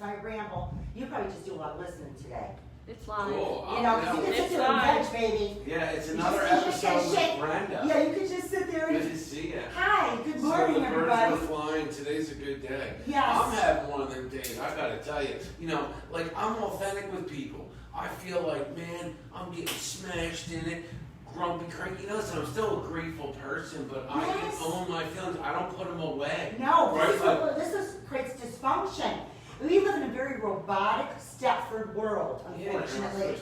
if I ramble, you probably just do a lot of listening today. It's live. Cool. You know, because you can sit there and veg, baby. Yeah, it's another episode with Brenda. Yeah, you could just sit there and... Good to see you. Hi, good morning, everybody. So the birds were flying. Today's a good day. Yes. I'm having one of them days, I gotta tell you. You know, like, I'm authentic with people. I feel like, man, I'm getting smashed in it. Grumpy, cranky. Listen, I'm still a grateful person, but I can own my feelings. I don't put them away. No, right? this creates dysfunction. We live in a very robotic Stepford world, unfortunately.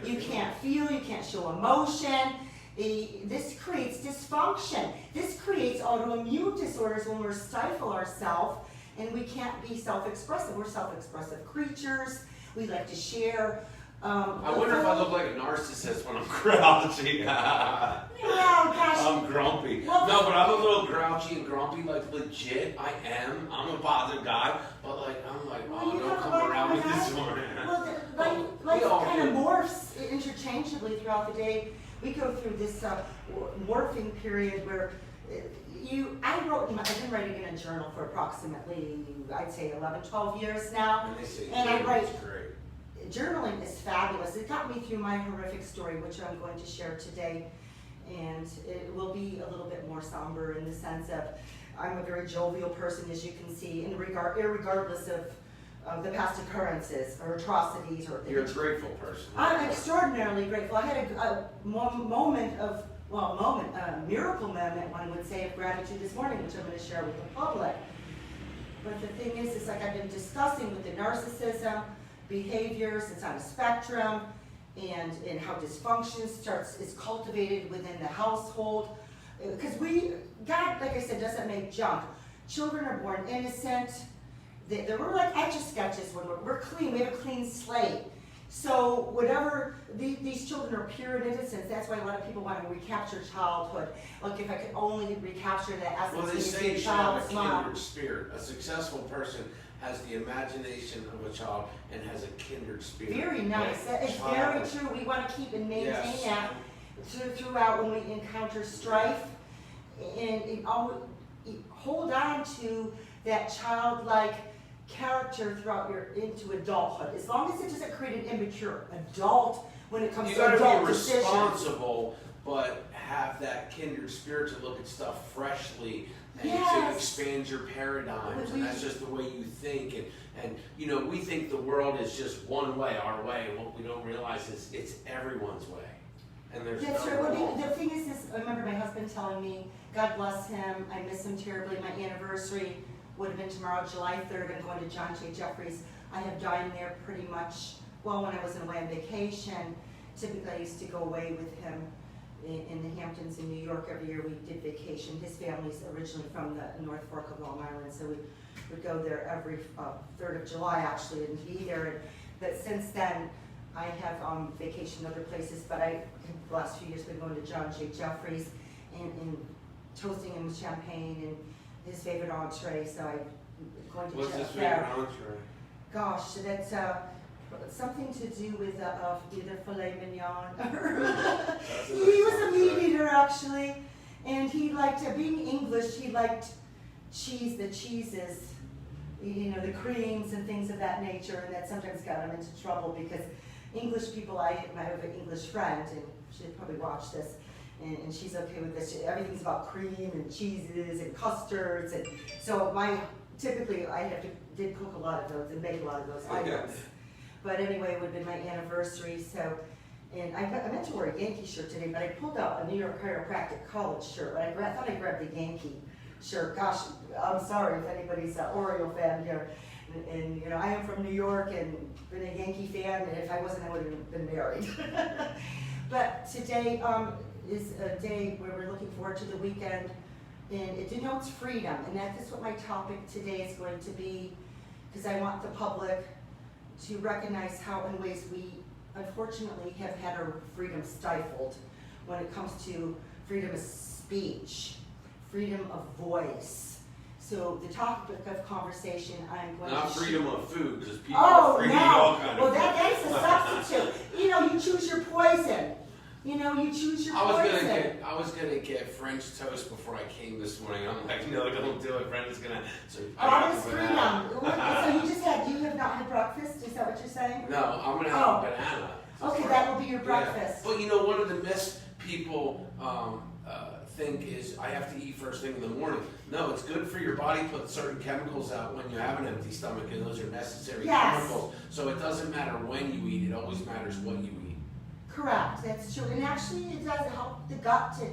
You can't feel, you can't show emotion. This creates dysfunction. This creates autoimmune disorders when we stifle ourselves and we can't be self-expressive. We're self-expressive creatures. We like to share. I wonder if I look like a narcissist when I'm grouchy. Oh, gosh. I'm grumpy. Well, no, but I'm a little grouchy and grumpy, like legit. I am. I'm a positive guy, but like I'm like, oh, don't come around with this one. Well, life kind of morphs interchangeably throughout the day. We go through this morphing period where I've been writing in a journal for approximately, I'd say 11, 12 years now. And I write. Great. Journaling is fabulous. It got me through my horrific story, which I'm going to share today. And it will be a little bit more somber in the sense of I'm a very jovial person, as you can see, irregardless of the past occurrences or atrocities or things. You're a grateful person. I'm extraordinarily grateful. I had a miracle moment, one would say, of gratitude this morning, which I'm going to share with the public. But the thing is like I've been discussing with the narcissism, behaviors, it's on a spectrum, and how dysfunction is cultivated within the household. Because God, like I said, doesn't make junk. Children are born innocent. We're like etch-a-sketches when we're clean. We have a clean slate. So whatever, these children are pure and innocent. That's why a lot of people want to recapture childhood. Like if I could only recapture that essence. Well, they say you should have a kindred spirit. A successful person has the imagination of a child and has a kindred spirit. Very nice. It's very true. We want to keep and maintain that throughout when we encounter strife. And hold on to that childlike character throughout into adulthood. As long as it doesn't create an immature adult when it comes to adult decisions. You gotta be responsible, but have that kindred spirit to look at stuff freshly and to expand your paradigms. And that's just the way you think. And you know, we think the world is just one way, our way, and what we don't realize is it's everyone's way. And there's That's no right. wrong. The thing is, I remember my husband telling me, God bless him, I miss him terribly. My anniversary would have been tomorrow, July 3rd. I'm going to John J. Jeffries. I have dined there pretty much, well, when I wasn't away on vacation. Typically, I used to go away with him in the Hamptons in New York. Every year we did vacation. His family's originally from the North Fork of Long Island, so we would go there every 3rd of July, actually, and be there. But since then, I have vacation other places, but the last few years, been going to John J. Jeffries and toasting him with champagne and his favorite entree. So I'm going to What's his there. favorite entree? Gosh, that's something to do with either filet mignon. He was a meat eater, actually, and he liked, being English, he liked cheese, the cheeses, you know, the creams and things of that nature, and that sometimes got him into trouble because English people, I have an English friend, and she'll probably watch this, and she's okay with this. Everything's about cream and cheeses and custards, and so typically I did cook a lot of those and make a lot of those items. But anyway, it would have been my anniversary, so, and I meant to wear a Yankee shirt today, but I pulled out a New York Chiropractic college shirt, but I thought I grabbed the Yankee shirt. Gosh, I'm sorry if anybody's an Oriole fan here. And you know, I am from New York and been a Yankee fan, and if I wasn't, I would have been married. But today is a day where we're looking forward to the weekend, and it denotes freedom, and that is what my topic today is going to be, because I want the public to recognize how in ways we unfortunately have had our freedom stifled when it comes to freedom of speech, freedom of voice. So the topic of conversation I'm going Not to... freedom of food, because people are free to eat all kind of food. Well, that's a substitute. You know, you choose your poison. You know, you choose your poison. I was gonna get French toast before I came this morning. I'm like, no, don't do it. Brenda's gonna. So that is freedom. So you have saying? No, I'm gonna have a banana. Okay, that will be your breakfast. Yeah. But you know, one of the myths people think is I have to eat first thing in the morning. No, it's good for your body to put certain chemicals out when you have an empty stomach, and those are necessary chemicals. So it doesn't matter when you eat, it always matters what you eat. Correct, that's true. And actually it does help the gut to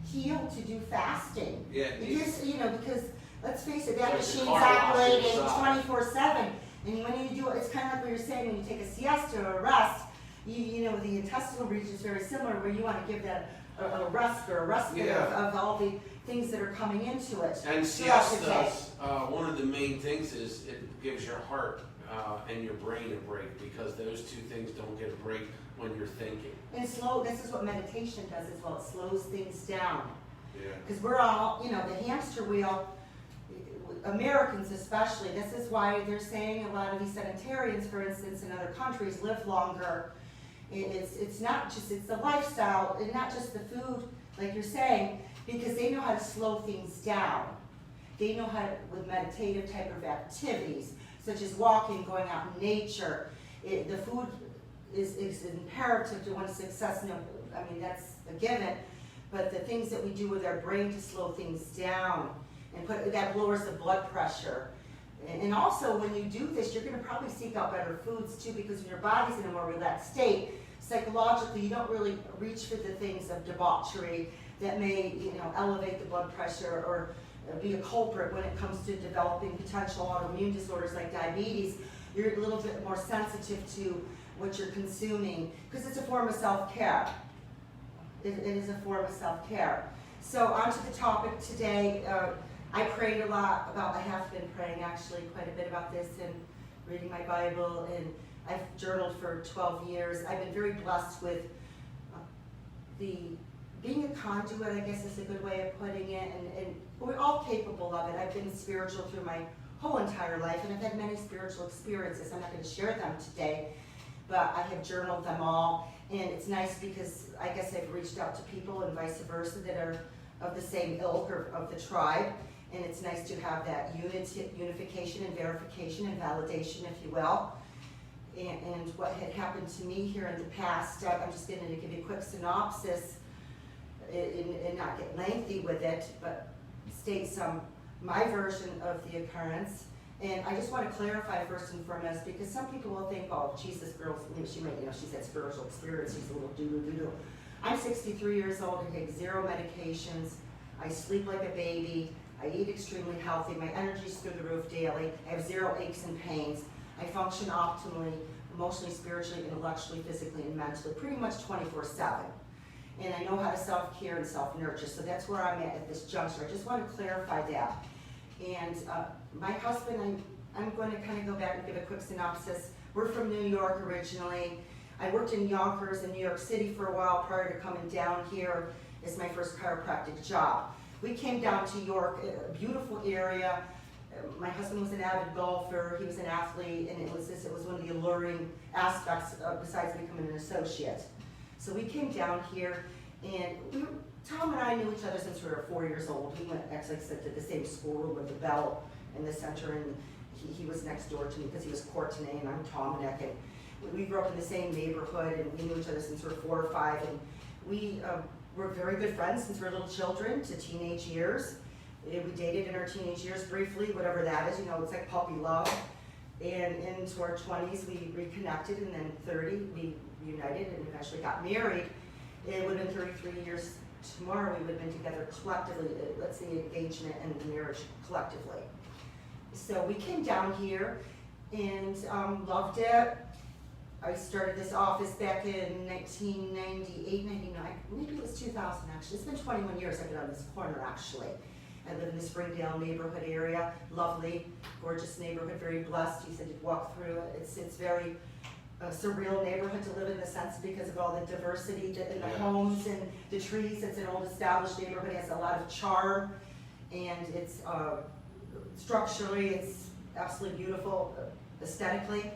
heal, to do fasting. Yeah. Because, because let's face it, that Like machine's the car wash operating inside. 24/7. And when you do it, it's kind of like what you're saying, when you take a siesta or a rest, the intestinal region is very similar, where you want to give that a rest or a respite of all the things that are coming into it. And siestas, one of the main things is it gives your heart and your brain a break, because those two things don't get a break when you're thinking. And this is what meditation does as well. It slows things down. Yeah. Because we're all, the hamster wheel, Americans especially, this is why they're saying a lot of these sedentarians, for instance, in other countries live longer. It's not just, it's the lifestyle and not just the food, like you're saying, because they know how to slow things down. They know how to, with meditative type of activities, such as walking, going out in nature. The food is imperative to one's success. No, I mean, that's a given. But the things that we do with our brain to slow things down, and that lowers the blood pressure. And also, when you do this, you're going to probably seek out better foods too, because when your body's in a more relaxed state, psychologically, you don't really reach for the things of debauchery that may, elevate the blood pressure or be a culprit when it comes to developing potential autoimmune disorders like diabetes. You're a little bit more sensitive to what you're consuming, because it's a form of self-care. It is a form of self-care. So on to the topic today. I prayed a lot I have been praying actually quite a bit about this and reading my Bible, and I've journaled for 12 years. I've been very blessed with being a conduit, I guess is a good way of putting it, and we're all capable of it. I've been spiritual through my whole entire life, and I've had many spiritual experiences. I'm not going to share them today, but I have journaled them all, and it's nice because I guess I've reached out to people and vice versa that are of the same ilk or of the tribe. And it's nice to have that unification and verification and validation, if you will. And what had happened to me here in the past, I'm just going to give you a quick synopsis and not get lengthy with it, but state my version of the occurrence. And I just want to clarify first and foremost, because some people will think, oh, Jesus, girls, she might, she's had spiritual experience, she's a little doo-doo-doo-doo. I'm 63 years old, I take 0 medications, I sleep like a baby, I eat extremely healthy, my energy's through the roof daily, I have 0 aches and pains, I function optimally, emotionally, spiritually, intellectually, physically, and mentally, pretty much 24/7. And I know how to self-care and self-nurture, so that's where I'm at this juncture. I just want to clarify that. And my husband, I'm going to kind of go back and give a quick synopsis. We're from New York originally. I worked in Yonkers in New York City for a while prior to coming down here as my first chiropractic job. We came down to York, a beautiful area. My husband was an avid golfer, he was an athlete, and it was one of the alluring aspects besides becoming an associate. So we came down here, and Tom and I knew each other since we were 4 years old. We went, actually, to the same school with the bell in the center, and he was next door to me because he was Courtenay, and I'm Tomanek, and we grew up in the same neighborhood, and we knew each other since we were 4 or 5, and we were very good friends since we were little children to teenage years. We dated in our teenage years briefly, whatever that is, it's like puppy love. And into our 20s, we reconnected, and then 30, we reunited and eventually got married. It would have been 33 years tomorrow, we would have been together collectively, let's say engagement and marriage collectively. So we came down here and loved it. I started this office back in 1998, 99, maybe it was 2000 actually. It's been 21 years I've been on this corner actually. I live in the Springdale neighborhood area, lovely, gorgeous neighborhood, very blessed. You said you'd walk through it. It's very surreal neighborhood to live in the sense because of all the diversity in the homes and the trees. It's an old established neighborhood, it has a lot of charm, and it's structurally, it's absolutely beautiful aesthetically.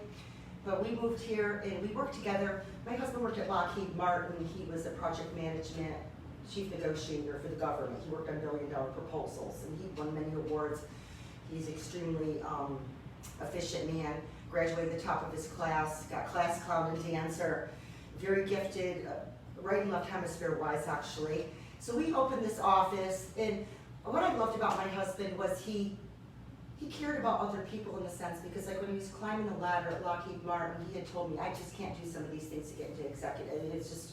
But we moved here and we worked together. My husband worked at Lockheed Martin. He was a project management chief negotiator for the government. He worked on billion-dollar proposals and he won many awards. He's extremely efficient man, graduated the top of his class, got class clown and dancer, very gifted, right and left hemisphere wise actually. So we opened this office, and what I loved about my husband was he cared about other people in a sense, because like when he was climbing the ladder at Lockheed Martin, he had told me, I just can't do some of these things to get into executive. It's just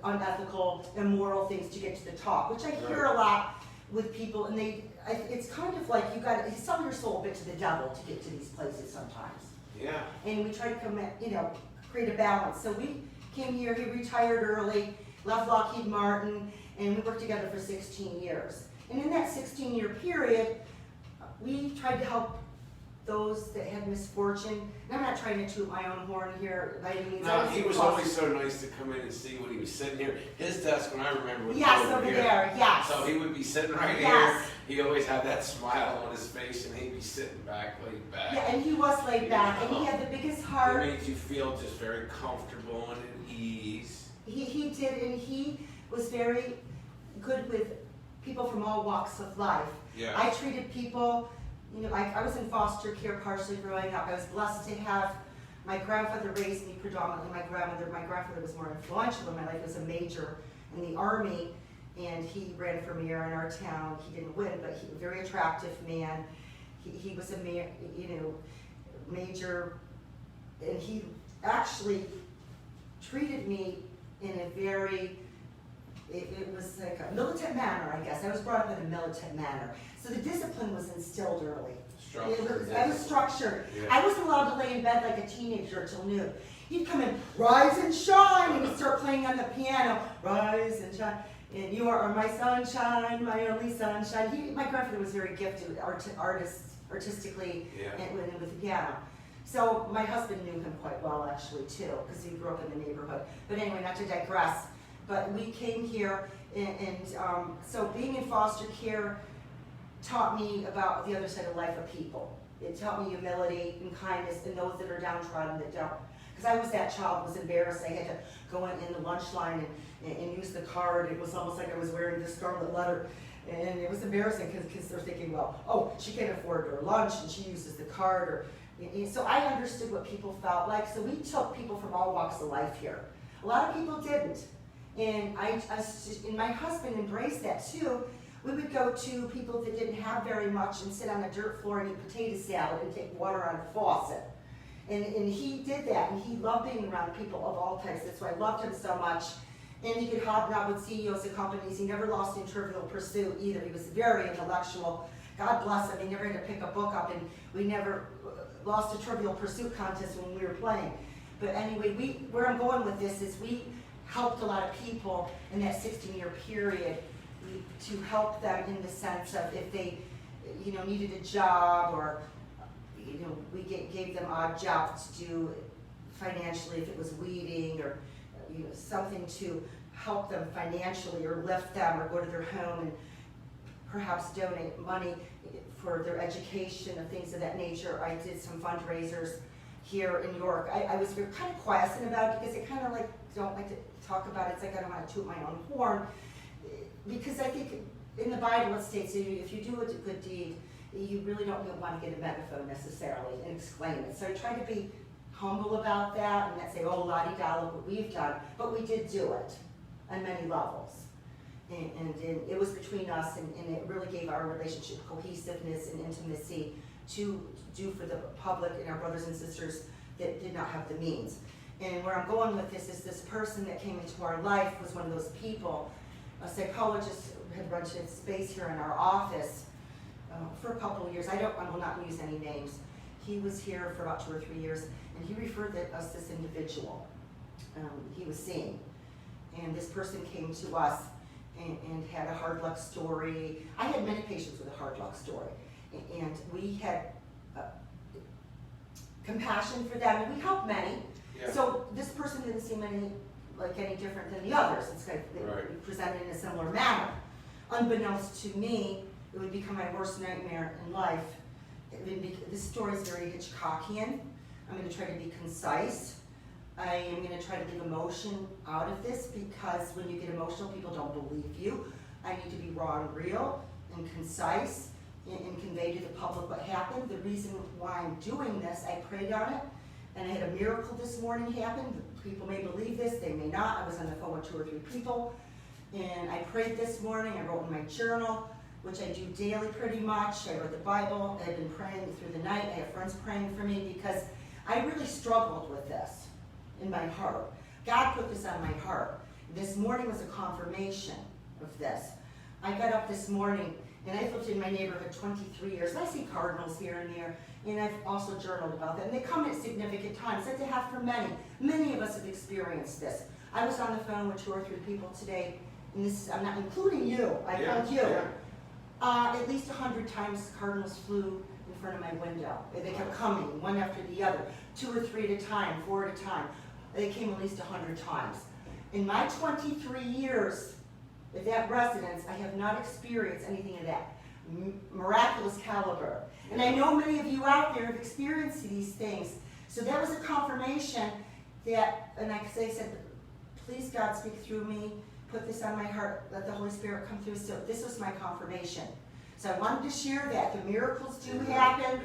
unethical, immoral things to get to the top, which I hear a lot with people, and it's kind of like you got to sell your soul a bit to the devil to get to these places sometimes. Yeah. And we try to create a balance. So we came here, he retired early, left Lockheed Martin, and we worked together for 16 years. And in that 16-year period, we tried to help those that had misfortune. And I'm not trying to toot my own horn here by any means. No, he was always so nice to come in and see when he was sitting here. His desk, when I remember, was over here. there, yes. So he would be sitting right here. He always had that smile on his face, and he'd be sitting back, laid back. Yeah, and he was laid back, and he had the biggest heart. It made you feel just very comfortable and at ease. He did, and he was very good with people from all walks of life. Yeah. I treated people, I was in foster care partially growing up. I was blessed to have my grandfather raised me predominantly. My grandfather was more influential in my life. He was a major in the Army, and he ran for mayor in our town. He didn't win, but he was a very attractive man. He was a mayor, major, and he actually treated me in a very, it was like a militant manner, I guess. I was brought up in a militant manner. So the discipline was instilled early. I was structured. Yeah. I wasn't allowed to lay in bed like a teenager till noon. He'd come in, rise and shine, and he'd start playing on the piano, rise and shine. And you are my sunshine, my only sunshine. My grandfather was very gifted artistically and with the piano. So my husband knew him quite well actually too, because he grew up in the neighborhood. But anyway, not to digress. But we came here, and so being in foster care taught me about the other side of life of people. It taught me humility and kindness and those that are downtrodden that don't. Because I was that child, was embarrassed. I had to go in the lunch line and use the card. It was almost like I was wearing the scarlet letter. And it was embarrassing because they're thinking, well, oh, she can't afford her lunch and she uses the card. So I understood what people felt like. So we took people from all walks of life here. A lot of people didn't. And my husband embraced that too. We would go to people that didn't have very much and sit on a dirt floor and eat potato salad and take water on a faucet. And he did that, and he loved being around people of all types. That's why I loved him so much. And he could hobnob with CEOs of companies. He never lost in Trivial Pursuit either. He was very intellectual. God bless him. He never had to pick a book up, and we never lost a Trivial Pursuit contest when we were playing. But anyway, where I'm going with this is we helped a lot of people in that 16-year period to help them in the sense of if they, needed a job, or, we gave them odd jobs to do financially if it was weeding, or, something to help them financially or lift them, or go to their home and perhaps donate money for their education or things of that nature. I did some fundraisers here in York. I was kind of quiescent about it because I kind of don't like to talk about it. It's like I don't want to toot my own horn. Because I think in the Bible it states that if you do a good deed, you really don't want to get a megaphone necessarily and exclaim it. So I try to be humble about that and not say, oh, la-di-da, look what we've done. But we did do it on many levels. And it was between us, and it really gave our relationship cohesiveness and intimacy to do for the public and our brothers and sisters that did not have the means. And where I'm going with this is this person that came into our life was one of those people. A psychologist had rented space here in our office for a couple of years. I will not use any names. He was here for about 2 or 3 years, and he referred us this individual he was seeing. And this person came to us and had a hard luck story. I had many patients with a hard luck story, and we had compassion for them, and we helped many. Yeah. So this person didn't seem any different than the others. It's like they presented in a similar manner. Unbeknownst to me, it would become my worst nightmare in life. This story is very Hitchcockian. I'm going to try to be concise. I am going to try to leave emotion out of this, because when you get emotional, people don't believe you. I need to be raw and real and concise and convey to the public what happened. The reason why I'm doing this, I prayed on it, and I had a miracle this morning happen. People may believe this, they may not. I was on the phone with 2 or 3 people, and I prayed this morning. I wrote in my journal, which I do daily pretty much. I read the Bible. I've been praying through the night. I have friends praying for me because I really struggled with this in my heart. God put this on my heart. This morning was a confirmation of this. I got up this morning, and I've lived in my neighborhood 23 years. I see cardinals here and there, and I've also journaled about that. And they come at significant times, like they have for many. Many of us have experienced this. I was on the phone with 2 or 3 people today, and this is, I'm not including you. I called you. At least 100 times cardinals flew in front of my window. They kept coming, one after the other, 2 or 3 at a time, 4 at a time. They came at least 100 times. In my 23 years at that residence, I have not experienced anything of that miraculous caliber. And I know many of you out there have experienced these things. So that was a confirmation that, and like I said, please God speak through me, put this on my heart, let the Holy Spirit come through. So this was my confirmation. So I wanted to share that. The miracles do happen.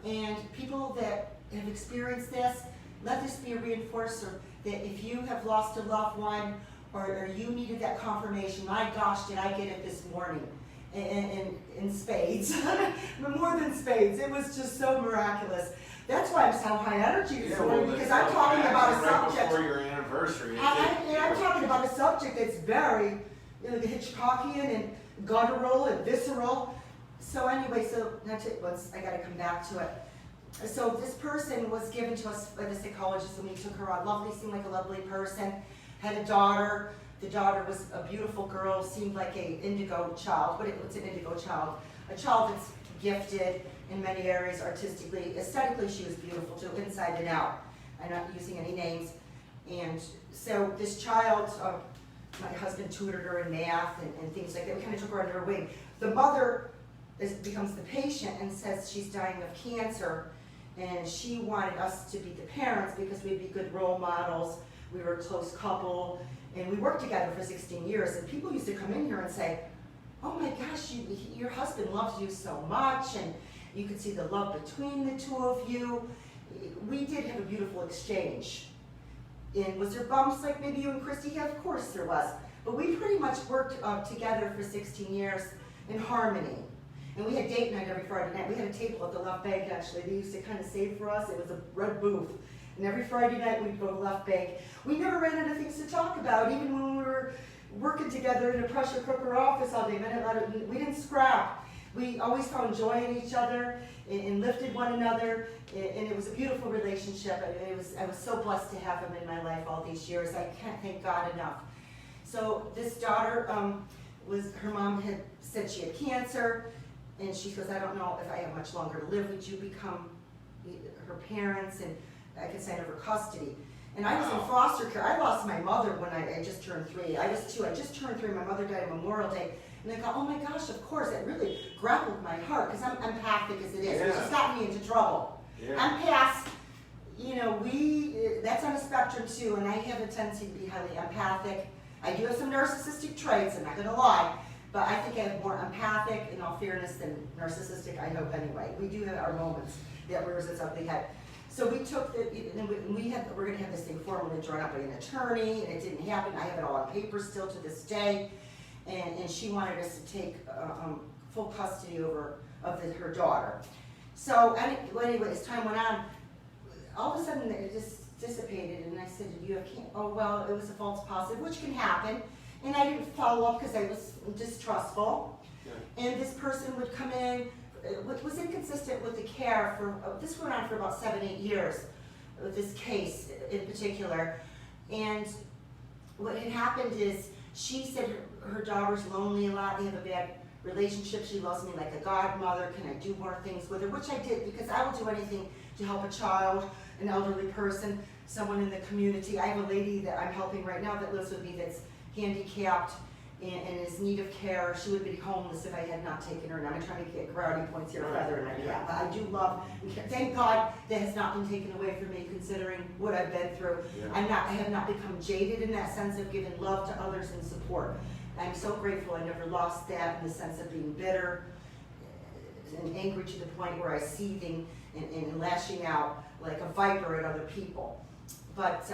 Amen. And people that have experienced this, let this be a reinforcer that if you have lost a loved one or you needed that confirmation, my gosh, did I get it this morning in spades. More than spades. It was just so miraculous. That's why I'm so high energy this morning, because I'm talking about a subject. Right before your anniversary. I'm talking about a subject that's very, the Hitchcockian and guttural and visceral. So anyway, once I got to come back to it. So this person was given to us by the psychologist when we took her on. Lovely, seemed like a lovely person. Had a daughter. The daughter was a beautiful girl, seemed like an indigo child. What's an indigo child? A child that's gifted in many areas artistically. Aesthetically, she was beautiful too, inside and out. I'm not using any names. And so this child, my husband tutored her in math and things like that. We kind of took her under her wing. The mother becomes the patient and says she's dying of cancer, and she wanted us to be the parents because we'd be good role models. We were a close couple, and we worked together for 16 years. And people used to come in here and say, "Oh my gosh, your husband loves you so much," and you could see the love between the 2 of you. We did have a beautiful exchange. And was there bumps like maybe you and Christy have? Of course there was. But we pretty much worked together for 16 years in harmony. And we had date night every Friday night. We had a table at the left bank, actually. They used to kind of save for us. It was a red booth. And every Friday night we'd go to left bank. We never ran out of things to talk about, even when we were working together in a pressure cooker office all day. We didn't scrap. We always found joy in each other and lifted one another. And it was a beautiful relationship. I was so blessed to have him in my life all these years. I can't thank God enough. So this daughter, her mom had said she had cancer. And she goes, "I don't know if I have much longer to live. Would you become her parents and I could sign over custody?" And I was in foster care. I lost my mother when I just turned 3. I was 2. I just turned 3. My mother died on Memorial Day. And I thought, oh my gosh, of course. It really grappled my heart because I'm empathic as it is. Yeah. It's got me into trouble. Yeah. I'm past, that's on a spectrum too. And I have a tendency to be highly empathic. I do have some narcissistic traits, I'm not going to lie. But I think I have more empathic, in all fairness, than narcissistic, I hope anyway. We do have our moments that rears its ugly head. So we took we're going to have this thing formally drawn up by an attorney, and it didn't happen. I have it all on paper still to this day. And she wanted us to take full custody of her daughter. So anyway, as time went on, all of a sudden it just dissipated, and I said, "Do you have cancer?" "Oh, well, it was a false positive," which can happen. And I didn't follow up because I was distrustful. Yeah. And this person would come in, was inconsistent with the care this went on for about 7-8 years, this case in particular. And what had happened is she said her daughter's lonely a lot, they have a bad relationship, she loves me like a godmother, can I do more things with her? Which I did, because I will do anything to help a child, an elderly person, someone in the community. I have a lady that I'm helping right now that lives with me that's handicapped and is in need of care. She would be homeless if I had not taken her, and I'm trying to get brownie points here, feather in my cap. But I do love, thank God that has not been taken away from me, considering what I've been through. Yeah. I have not become jaded in that sense of giving love to others and support. I'm so grateful I never lost that in the sense of being bitter. and angry to the point where I was seething and lashing out like a viper at other people. But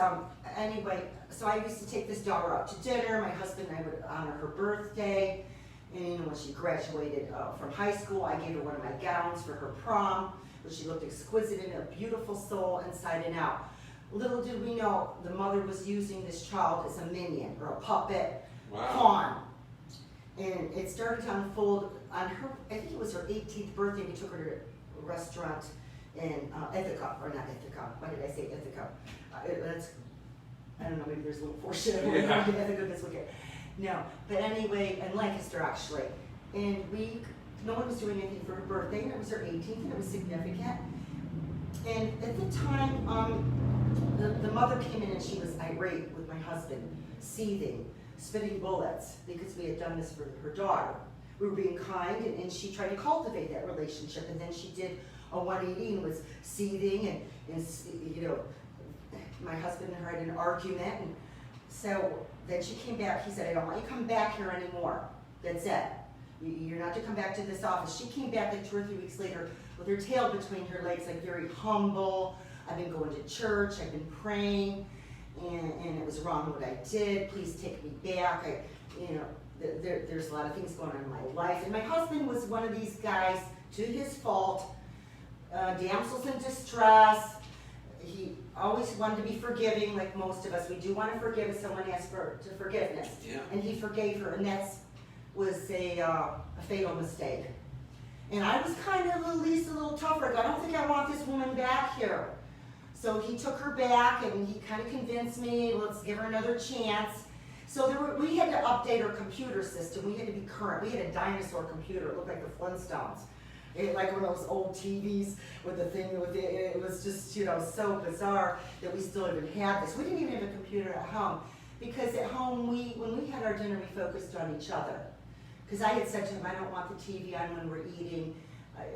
anyway, so I used to take this daughter out to dinner. My husband and I would honor her birthday. And you know, when she graduated from high school, I gave her one of my gowns for her prom, where she looked exquisite and a beautiful soul inside and out. Little did we know, the mother was using this child as a minion or a puppet pawn. And it started to unfold on her, I think it was her 18th birthday. We took her to a restaurant in Ithaca, or not Ithaca, why did I say Ithaca? I don't know, maybe there's a little foreshadowing. Yeah. Ithaca this weekend. No, but anyway, in Lancaster actually. And no one was doing anything for her birthday, and it was her 18th, and it was significant. And at the time, the mother came in and she was irate with my husband, seething, spitting bullets, because we had done this for her daughter. We were being kind, and she tried to cultivate that relationship, and then she did a 180 and was seething, and you know, my husband and her had an argument, and so then she came back. He said, I don't want you to come back here anymore. That's it. You're not to come back to this office. She came back like 2 or 3 weeks later with her tail between her legs, like very humble. I've been going to church, I've been praying, and it was wrong what I did. Please take me back. There's a lot of things going on in my life. And my husband was one of these guys, to his fault, damsels in distress. He always wanted to be forgiving, like most of us. We do want to forgive if someone asks for forgiveness. Yeah. And he forgave her, and that was a fatal mistake. And I was kind of at least a little tougher. I don't think I want this woman back here. So he took her back, and he kind of convinced me, let's give her another chance. So we had to update our computer system. We had to be current. We had a dinosaur computer. It looked like the Flintstones. Like one of those old TVs with the thing with it was just, you know, so bizarre that we still even had this. We didn't even have a computer at home, because at home when we had our dinner, we focused on each other. Because I had said to him, I don't want the TV on when we're eating.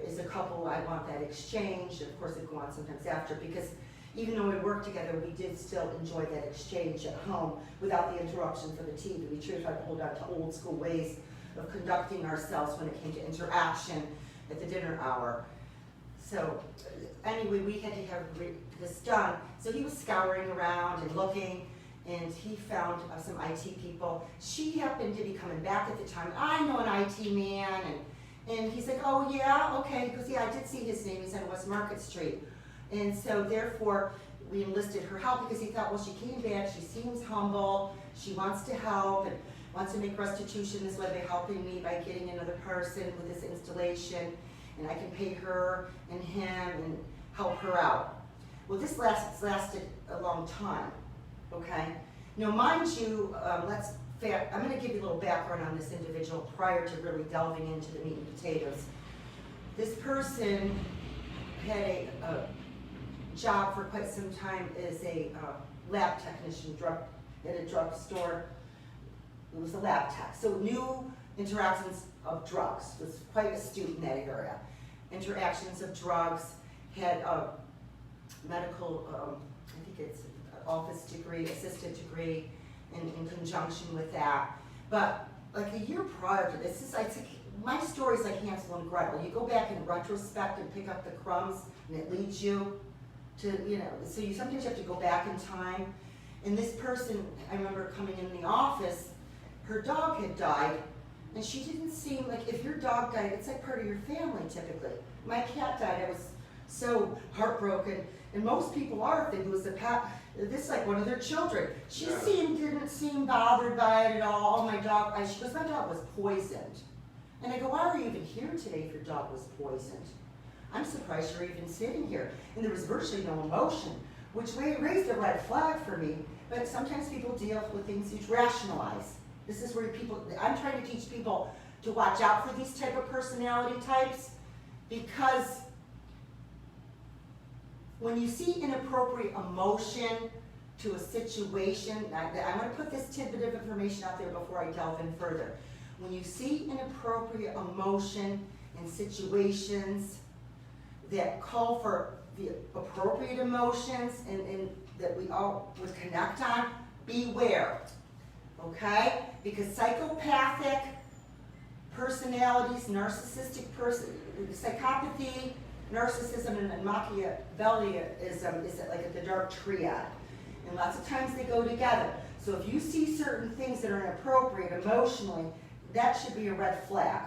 As a couple, I want that exchange. And of course, it'd go on sometimes after, because even though we worked together, we did still enjoy that exchange at home without the interruption for the TV. We tried to hold on to old school ways of conducting ourselves when it came to interaction at the dinner hour. So anyway, we had to have this done. So he was scouring around and looking, and he found some IT people. She happened to be coming back at the time. I know an IT man, and he's like, oh yeah, okay, because yeah, I did see his name. He's on West Market Street. And so therefore, we enlisted her help, because he thought, well, she came back, she seems humble, she wants to help, and wants to make restitution this way by helping me by getting another person with this installation, and I can pay her and him and help her out. Well, this lasted a long time, okay? Now, mind you, I'm going to give you a little background on this individual prior to really delving into the meat and potatoes. This person had a job for quite some time as a lab technician at a drugstore. It was a lab tech. So new interactions of drugs, was quite astute in that area. Interactions of drugs, had a medical, I think it's an office degree, assistant degree in conjunction with that. But like a year prior to this, my story's like Hansel and Gretel. You go back in retrospect and pick up the crumbs, and it leads you to, you know, so you sometimes have to go back in time. And this person, I remember coming in the office, her dog had died, and she didn't seem like, if your dog died, it's like part of your family typically. My cat died, I was so heartbroken, and most people are if they lose a pet. This is like one of their children. She didn't seem bothered by it at all. My dog, she goes, my dog was poisoned. And I go, why are you even here today if your dog was poisoned? I'm surprised you're even sitting here. And there was virtually no emotion, which raised a red flag for me. But sometimes people deal with things you rationalize. This is where I'm trying to teach people to watch out for these type of personality types, because when you see inappropriate emotion to a situation, I'm going to put this tidbit of information out there before I delve in further. When you see inappropriate emotion in situations that call for the appropriate emotions and that we all would connect on, beware, okay? Because psychopathic personalities, psychopathy, narcissism, and Machiavellianism is like the dark triad. And lots of times they go together. So if you see certain things that are inappropriate emotionally, that should be a red flag.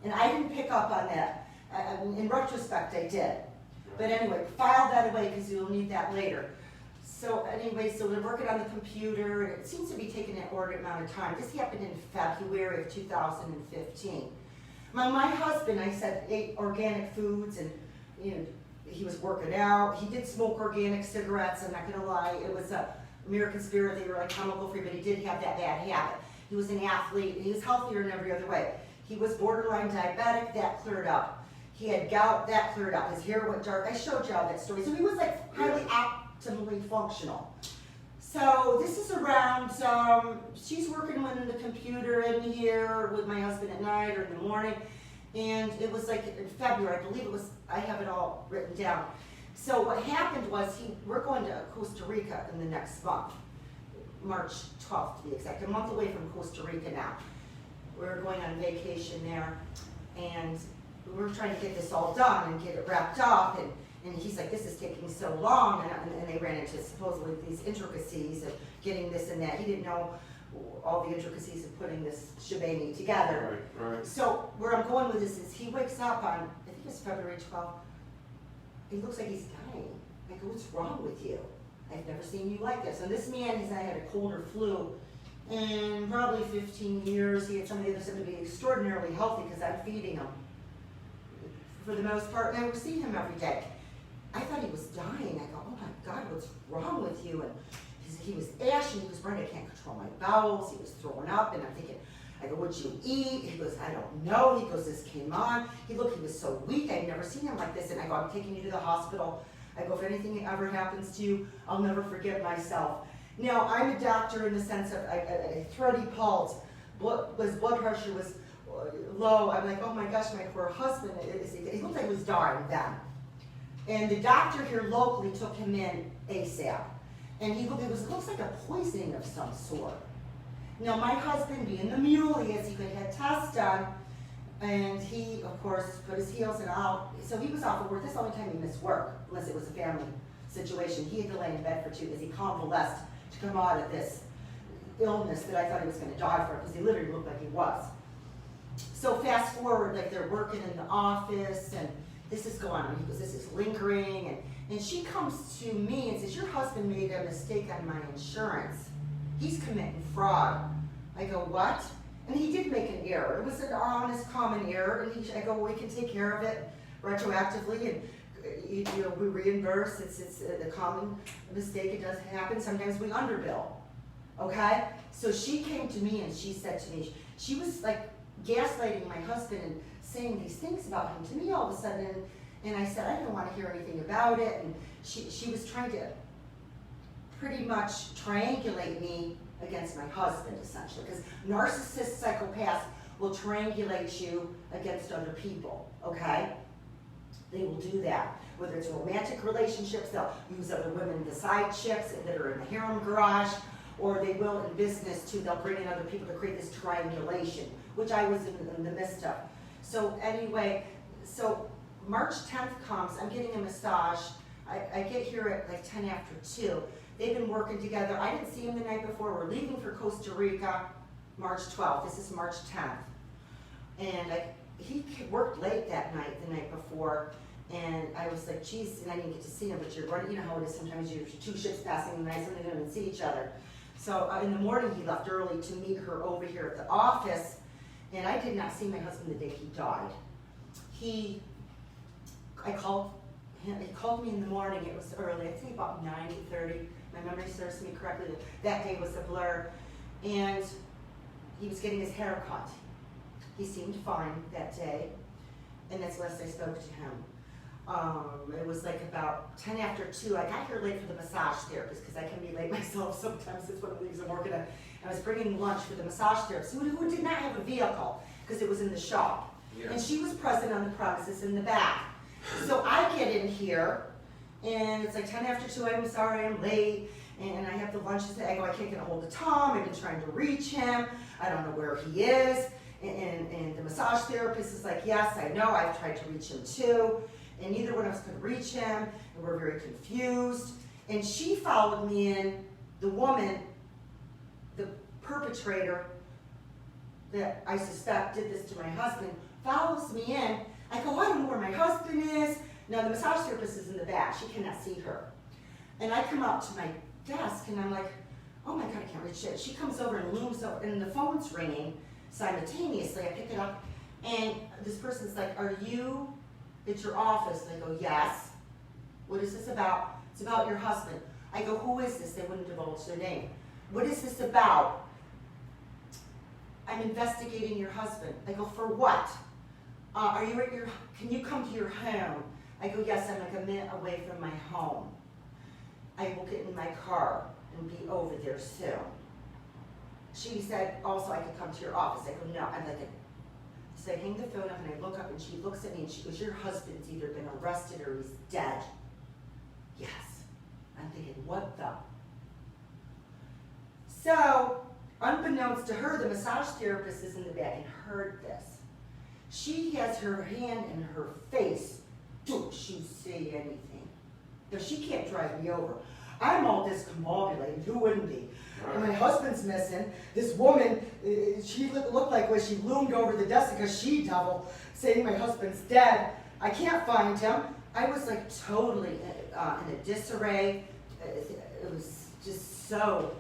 And I didn't pick up on that. In retrospect, I did. But anyway, file that away because you'll need that later. So anyway, so we're working on the computer. It seems to be taking an inordinate amount of time. This happened in February of 2015. My husband, I said, ate organic foods, and he was working out. He did smoke organic cigarettes. I'm not going to lie. It was a American Spirit. They were like chemical free, but he did have that bad habit. He was an athlete. He was healthier in every other way. He was borderline diabetic. That cleared up. He had gout. That cleared up. His hair went dark. I showed you all that story. So he was like highly optimally functional. So this is around, she's working on the computer in here with my husband at night or in the morning. And it was like in February, I believe it was, I have it all written down. So what happened was we're going to Costa Rica in the next month, March 12th to be exact, a month away from Costa Rica now. We're going on vacation there, and we're trying to get this all done and get it wrapped up. And he's like, this is taking so long, and they ran into supposedly these intricacies of getting this and that. He didn't know all the intricacies of putting this shebang together. Right. So where I'm going with this is he wakes up on, I think it's February 12th. He looks like he's dying. I go, what's wrong with you? I've never seen you like this. And this man, I had a cold or flu in probably 15 years. He had some of the other symptoms to be extraordinarily healthy because I'm feeding him for the most part, and I would see him every day. I thought he was dying. I go, oh my God, what's wrong with you? And he was ashy. He was Brenda, I can't control my bowels. He was throwing up, and I'm thinking, I go, what'd you eat? He goes, I don't know. He goes, this came on. He was so weak. I'd never seen him like this. And I go, I'm taking you to the hospital. I go, if anything ever happens to you, I'll never forget myself. Now, I'm a doctor in the sense of a throaty pulse. Blood pressure was low. I'm like, oh my gosh, my poor husband. He looked like he was dying then. And the doctor here locally took him in ASAP. And it looks like a poisoning of some sort. Now, my husband, being the mule he is, he could have tests done, and he, of course, put his heels and out. So he was off of work. This is the only time he missed work, unless it was a family situation. He had to lay in bed for 2 days. He convalesced to come out of this illness that I thought he was going to die from, because he literally looked like he was. So fast forward, like they're working in the office, and this is going on. He goes, this is lingering, and she comes to me and says, your husband made a mistake on my insurance. He's committing fraud. I go, what? And he did make an error. It was an honest, common error. And I go, well, we can take care of it retroactively, and we reimburse. It's a common mistake. It does happen. Sometimes we underbill. Okay? So she came to me and she said to me, she was like gaslighting my husband and saying these things about him to me all of a sudden. And I said, I didn't want to hear anything about it. And she was trying to pretty much triangulate me against my husband, essentially, because narcissist psychopaths will triangulate you against other people, okay? They will do that. Whether it's romantic relationships, they'll use other women, the side chicks that are in the harem garage, or they will in business too. They'll bring in other people to create this triangulation, which I was in the midst of. So anyway, so March 10th comes, I'm getting a massage. I get here at like 10 after 2. They've been working together. I didn't see him the night before. We're leaving for Costa Rica March 12th. This is March 10th. And he worked late that night, the night before. And I was like, geez, and I didn't get to see him, but you're running, you know how it is sometimes you're 2 ships passing the night, sometimes you don't even see each other. So in the morning, he left early to meet her over here at the office. And I did not see my husband the day he died. He called me in the morning. It was early, I think about 9:30. My memory serves me correctly. That day was a blur. And he was getting his hair cut. He seemed fine that day. And that's the last I spoke to him. It was like about 10 after 2. I got here late for the massage therapist because I can be late myself sometimes. It's one of the things I'm working on. I was bringing lunch for the massage therapist who did not have a vehicle because it was in the shop. Yeah. And she was present on the premises in the back. So I get in here, and it's like 10 after 2, I'm sorry, I'm late, and I have the lunch. I go, I can't get a hold of Tom. I've been trying to reach him. I don't know where he is. And the massage therapist is like, yes, I know, I've tried to reach him too. And neither one of us could reach him, and we're very confused. And she followed me in, the woman, the perpetrator that I suspect did this to my husband, follows me in. I go, I don't know where my husband is. Now the massage therapist is in the back, she cannot see her. And I come out to my desk and I'm like, oh my God, I can't reach it. She comes over and looms over, and the phone's ringing simultaneously. I pick it up, and this person's like, are you at your office? And I go, yes. What is this about? It's about your husband. I go, who is this? They wouldn't divulge their name. What is this about? I'm investigating your husband. I go, for what? Are you at your, can you come to your home? I go, yes, I'm like a minute away from my home. I will get in my car and be over there soon. She said, also, I could come to your office. I go, no. I'm like, so I hang the phone up and I look up, and she looks at me and she goes, your husband's either been arrested or he's dead. Yes. I'm thinking, what the? So, unbeknownst to her, the massage therapist is in the back and heard this. She has her hand in her face. Don't you say anything? No, she can't drive me over. I'm all discombobulated. Who wouldn't be? Right. And my husband's missing. This woman, she looked like when she loomed over the desk because she doubled, saying my husband's dead. I can't find him. I was like totally in a disarray. It was just so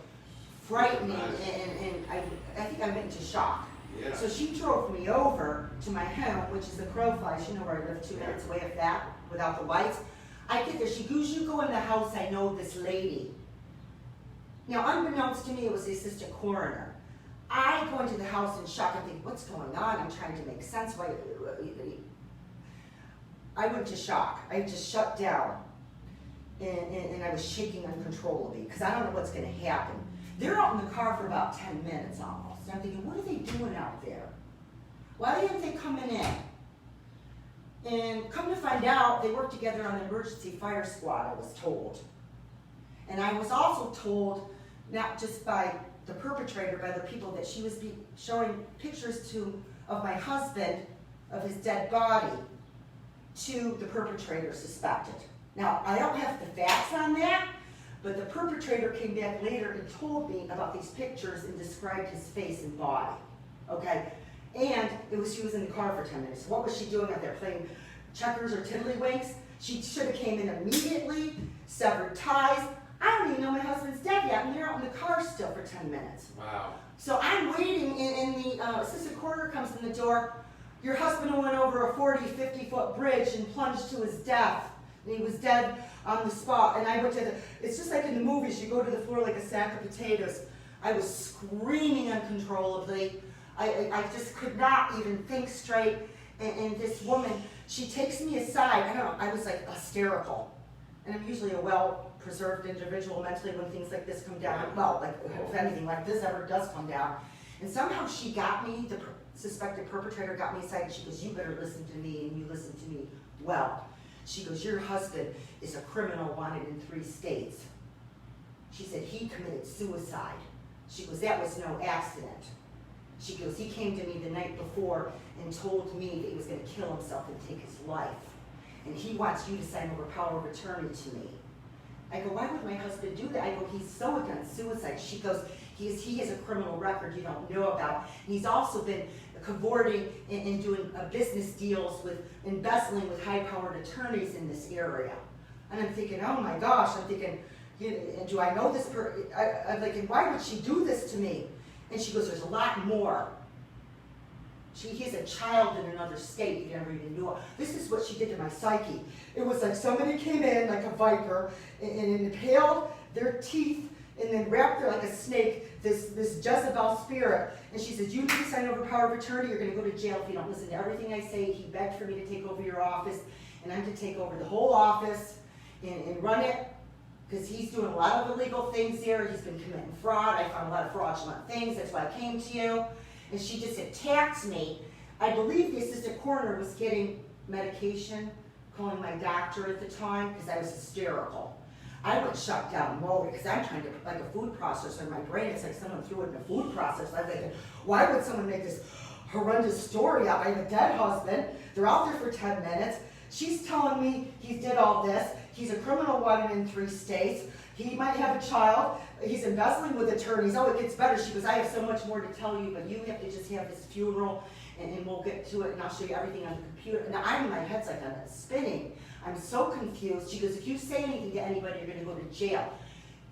frightening, and I think I went into shock. Yeah. So she drove me over to my home, which is a crow flies. You know where I live, 2 minutes away of that, without the lights. I get there, she goes, you go in the house, I know this lady. Now, unbeknownst to me, it was the assistant coroner. I go into the house in shock and think, what's going on? I'm trying to make sense. Why? I went to shock. I just shut down, and I was shaking uncontrollably, because I don't know what's going to happen. They're out in the car for about 10 minutes almost. And I'm thinking, what are they doing out there? Why aren't they coming in? And come to find out, they work together on the emergency fire squad, I was told. And I was also told, not just by the perpetrator, by the people that she was showing pictures to of my husband, of his dead body, to the perpetrator suspected. Now, I don't have the facts on that, but the perpetrator came back later and told me about these pictures and described his face and body. Okay? And she was in the car for 10 minutes. What was she doing out there? Playing checkers or tiddlywinks? She should have came in immediately, severed ties. I don't even know my husband's dead yet, and they're out in the car still for 10 minutes. Wow. So I'm waiting, and the assistant coroner comes in the door. Your husband went over a 40, 50-foot bridge and plunged to his death. And he was dead on the spot. And I went to it's just like in the movies, you go to the floor like a sack of potatoes. I was screaming uncontrollably. I just could not even think straight. And this woman, she takes me aside. I don't know, I was like hysterical. And I'm usually a well-preserved individual mentally when things like this come down. Well, like if anything like this ever does come down. And somehow she got me, the suspected perpetrator got me aside, and she goes, you better listen to me, and you listen to me well. She goes, your husband is a criminal wanted in 3 states. She said, he committed suicide. She goes, that was no accident. She goes, he came to me the night before and told me that he was going to kill himself and take his life. And he wants you to sign over power of attorney to me. I go, why would my husband do that? I go, he's so against suicide. She goes, he has a criminal record you don't know about. And he's also been cavorting and doing business deals with embezzling with high-powered attorneys in this area. And I'm thinking, oh my gosh, I'm thinking, do I know this person? I'm like, why would she do this to me? And she goes, there's a lot more. He's a child in another state, you never even knew it. This is what she did to my psyche. It was like somebody came in like a viper and impaled their teeth and then wrapped her like a snake, this Jezebel spirit. And she says, you need to sign over power of attorney, you're going to go to jail if you don't listen to everything I say. He begged for me to take over your office, and I'm to take over the whole office and run it, because he's doing a lot of illegal things here. He's been committing fraud. I found a lot of fraudulent things. That's why I came to you. And she just attacked me. I believe the assistant coroner was getting medication, calling my doctor at the time, because I was hysterical. I went shut down mode because I'm trying to, like a food processor in my brain, it's like someone threw it in a food processor. I'm thinking, why would someone make this horrendous story out. I have a dead husband. They're out there for 10 minutes. She's telling me he did all this. He's a criminal wanted in 3 states. He might have a child. He's embezzling with attorneys. Oh, it gets better. She goes, I have so much more to tell you, but you have to just have his funeral, and we'll get to it, and I'll show you everything on the computer. Now, my head's like I'm spinning. I'm so confused. She goes, if you say anything to anybody, you're going to go to jail.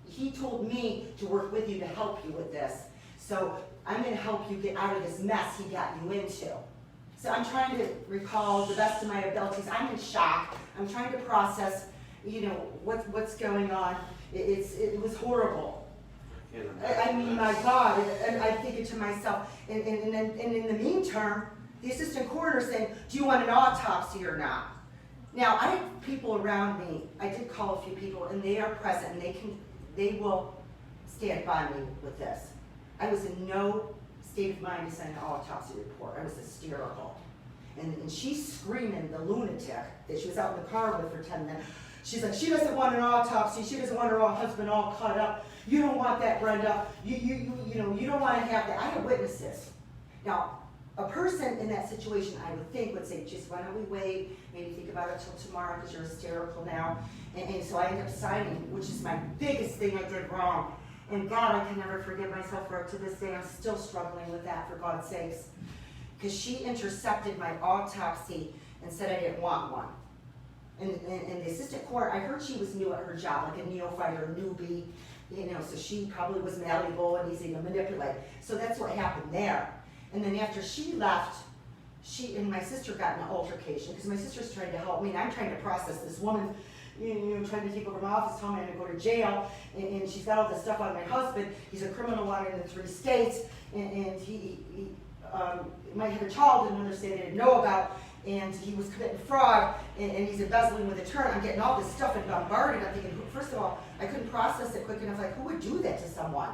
He told me to work with you to help you with this. So I'm going to help you get out of this mess he got you into. So I'm trying to recall the best of my abilities. I'm in shock. I'm trying to process, what's going on. It was horrible. I mean, my God, and I'm thinking to myself, and in the meantime, the assistant coroner saying, do you want an autopsy or not? Now, I have people around me. I did call a few people, and they are present, and they will stand by me with this. I was in no state of mind to send an autopsy report. I was hysterical. And she's screaming, the lunatic that she was out in the car with for 10 minutes. She's like, she doesn't want an autopsy. She doesn't want her husband all cut up. You don't want that, Brenda. You don't want to have that. I have witnesses. Now, a person in that situation, I would think, would say, just why don't we wait, maybe think about it till tomorrow because you're hysterical now. And so I ended up signing, which is my biggest thing I did wrong. And God, I can never forgive myself for it to this day. I'm still struggling with that, for God's sakes. Because she intercepted my autopsy and said I didn't want one. And the assistant court, I heard she was new at her job, like a neophyte or a newbie, so she probably was malleable and easy to manipulate. So that's what happened there. And then after she left, she and my sister got in an altercation because my sister's trying to help me and I'm trying to process this woman, trying to take over my office, telling me I'm going to go to jail, and she's got all this stuff on my husband. He's a criminal wanted in 3 states, and he might have a child in another state I didn't know about, and he was committing fraud, and he's embezzling with a turn. I'm getting all this stuff and bombarded. I'm thinking, first of all, I couldn't process it quick enough. Like, who would do that to someone?